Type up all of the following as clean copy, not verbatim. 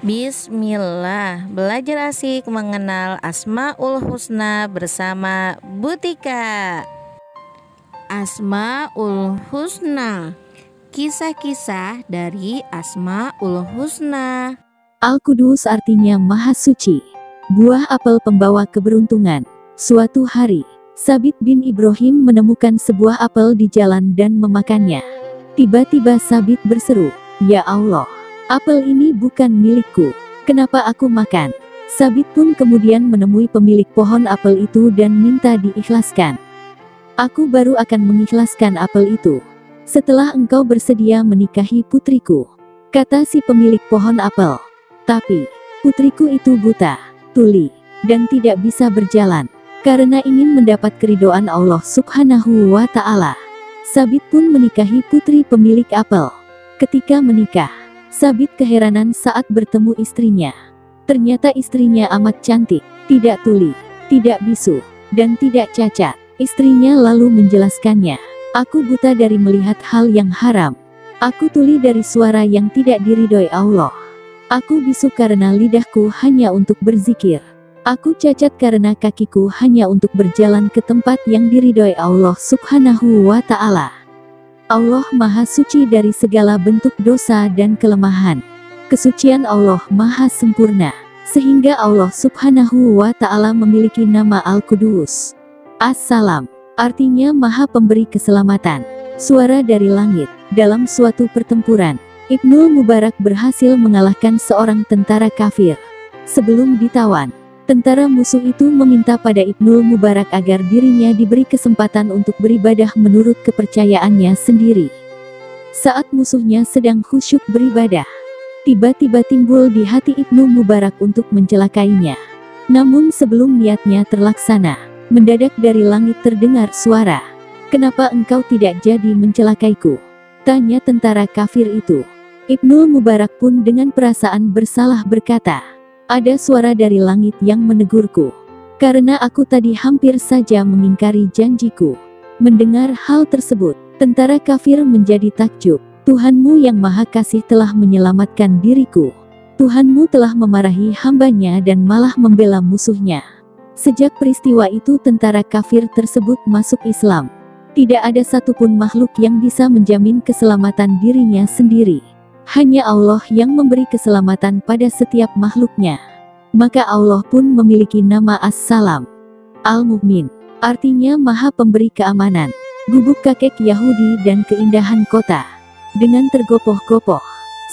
Bismillah, belajar asik mengenal Asmaul Husna bersama Butika. Asmaul Husna, kisah-kisah dari Asmaul Husna. Al-Qudus artinya Maha Suci. Buah apel pembawa keberuntungan. Suatu hari, Sabit bin Ibrahim menemukan sebuah apel di jalan dan memakannya. Tiba-tiba Sabit berseru, "Ya Allah, apel ini bukan milikku. Kenapa aku makan?" Sabit pun kemudian menemui pemilik pohon apel itu dan minta diikhlaskan. "Aku baru akan mengikhlaskan apel itu setelah engkau bersedia menikahi putriku," kata si pemilik pohon apel. "Tapi, putriku itu buta, tuli, dan tidak bisa berjalan. Karena ingin mendapat keridhaan Allah Subhanahu wa Ta'ala, Sabit pun menikahi putri pemilik apel." Ketika menikah, Sabit keheranan saat bertemu istrinya. Ternyata istrinya amat cantik, tidak tuli, tidak bisu, dan tidak cacat. Istrinya lalu menjelaskannya, "Aku buta dari melihat hal yang haram. Aku tuli dari suara yang tidak diridhoi Allah. Aku bisu karena lidahku hanya untuk berzikir. Aku cacat karena kakiku hanya untuk berjalan ke tempat yang diridhoi Allah Subhanahu wa Ta'ala. Allah Maha Suci dari segala bentuk dosa dan kelemahan. Kesucian Allah Maha Sempurna, sehingga Allah Subhanahu wa Ta'ala memiliki nama Al-Qudus. As-Salam, artinya Maha Pemberi Keselamatan." Suara dari langit. Dalam suatu pertempuran, Ibnul Mubarak berhasil mengalahkan seorang tentara kafir. Sebelum ditawan, tentara musuh itu meminta pada Ibnul Mubarak agar dirinya diberi kesempatan untuk beribadah menurut kepercayaannya sendiri. Saat musuhnya sedang khusyuk beribadah, tiba-tiba timbul di hati Ibnu Mubarak untuk mencelakainya. Namun sebelum niatnya terlaksana, mendadak dari langit terdengar suara, "Kenapa engkau tidak jadi mencelakaiku?" tanya tentara kafir itu. Ibnul Mubarak pun dengan perasaan bersalah berkata, "Ada suara dari langit yang menegurku, karena aku tadi hampir saja mengingkari janjiku." Mendengar hal tersebut, tentara kafir menjadi takjub. "Tuhanmu yang Maha Kasih telah menyelamatkan diriku. Tuhanmu telah memarahi hambanya dan malah membela musuhnya." Sejak peristiwa itu tentara kafir tersebut masuk Islam. Tidak ada satupun makhluk yang bisa menjamin keselamatan dirinya sendiri. Hanya Allah yang memberi keselamatan pada setiap makhluknya. Maka Allah pun memiliki nama As-Salam. Al-Mu'min, artinya Maha Pemberi Keamanan. Gubuk kakek Yahudi dan keindahan kota. Dengan tergopoh-gopoh,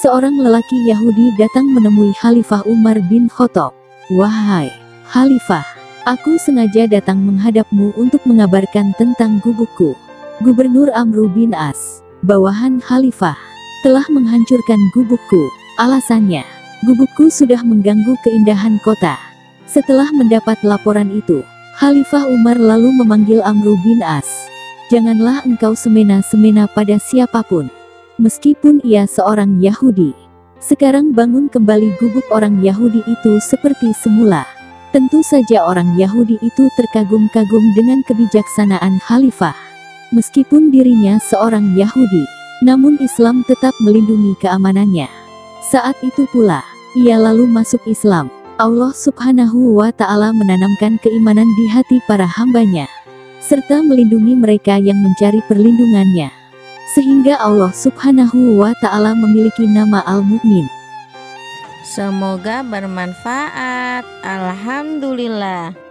seorang lelaki Yahudi datang menemui Khalifah Umar bin Khattab. "Wahai Khalifah, aku sengaja datang menghadapmu untuk mengabarkan tentang gubukku." Gubernur Amru bin As, bawahan Khalifah, telah menghancurkan gubukku. Alasannya, gubukku sudah mengganggu keindahan kota. Setelah mendapat laporan itu, Khalifah Umar lalu memanggil Amru bin As. "Janganlah engkau semena-semena pada siapapun, meskipun ia seorang Yahudi. Sekarang bangun kembali gubuk orang Yahudi itu seperti semula." Tentu saja orang Yahudi itu terkagum-kagum dengan kebijaksanaan Khalifah. Meskipun dirinya seorang Yahudi, namun Islam tetap melindungi keamanannya. Saat itu pula, ia lalu masuk Islam. Allah Subhanahu wa Ta'ala menanamkan keimanan di hati para hambanya, serta melindungi mereka yang mencari perlindungannya. Sehingga Allah Subhanahu wa Ta'ala memiliki nama Al-Mu'min. Semoga bermanfaat. Alhamdulillah.